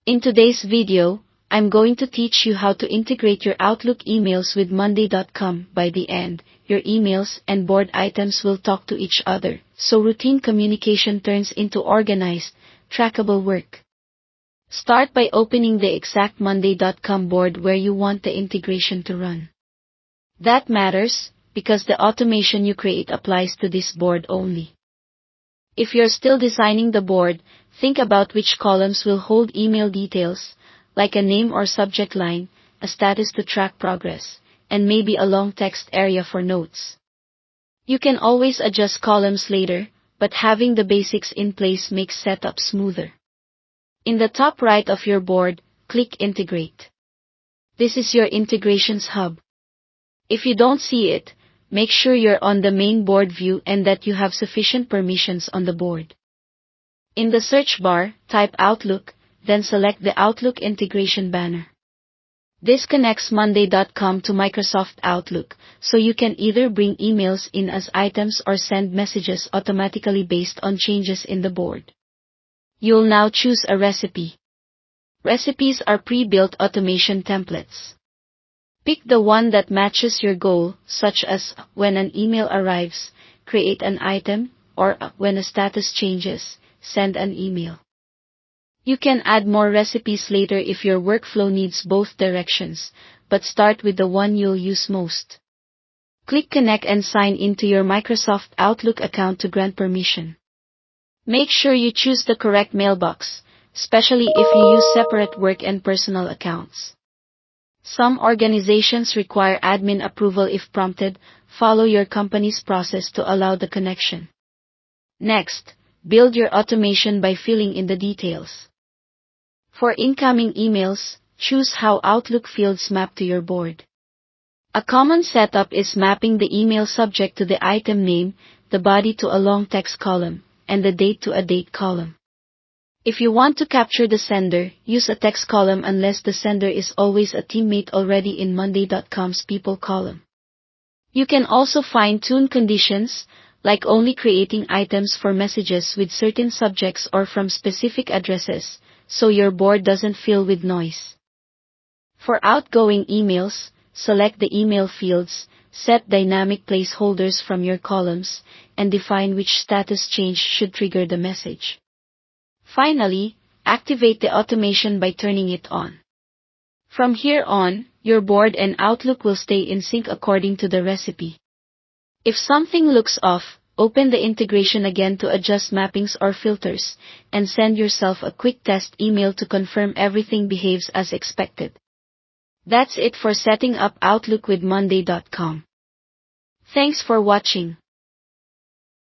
In today's video, I'm going to teach you how to integrate your Outlook emails with Monday.com. By the end, your emails and board items will talk to each other, so routine communication turns into organized, trackable work. Start by opening the exact Monday.com board where you want the integration to run. That matters, because the automation you create applies to this board only. If you're still designing the board, think about which columns will hold email details, like a name or subject line, a status to track progress, and maybe a long text area for notes. You can always adjust columns later, but having the basics in place makes setup smoother. In the top right of your board, click Integrate. This is your integrations hub. If you don't see it, make sure you're on the main board view and that you have sufficient permissions on the board. In the search bar, type Outlook, then select the Outlook integration banner. This connects Monday.com to Microsoft Outlook, so you can either bring emails in as items or send messages automatically based on changes in the board. You'll now choose a recipe. Recipes are pre-built automation templates. Pick the one that matches your goal, such as, when an email arrives, create an item, or, when a status changes, send an email. You can add more recipes later if your workflow needs both directions, but start with the one you'll use most. Click Connect and sign into your Microsoft Outlook account to grant permission. Make sure you choose the correct mailbox, especially if you use separate work and personal accounts. Some organizations require admin approval if prompted. Follow your company's process to allow the connection. Next, build your automation by filling in the details. For incoming emails, choose how Outlook fields map to your board. A common setup is mapping the email subject to the item name, the body to a long text column, and the date to a date column. If you want to capture the sender, use a text column unless the sender is always a teammate already in Monday.com's people column. You can also fine-tune conditions, like only creating items for messages with certain subjects or from specific addresses, so your board doesn't fill with noise. For outgoing emails, select the email fields, set dynamic placeholders from your columns, and define which status change should trigger the message. Finally, activate the automation by turning it on. From here on, your board and Outlook will stay in sync according to the recipe. If something looks off, open the integration again to adjust mappings or filters, and send yourself a quick test email to confirm everything behaves as expected. That's it for setting up Outlook with Monday.com. Thanks for watching.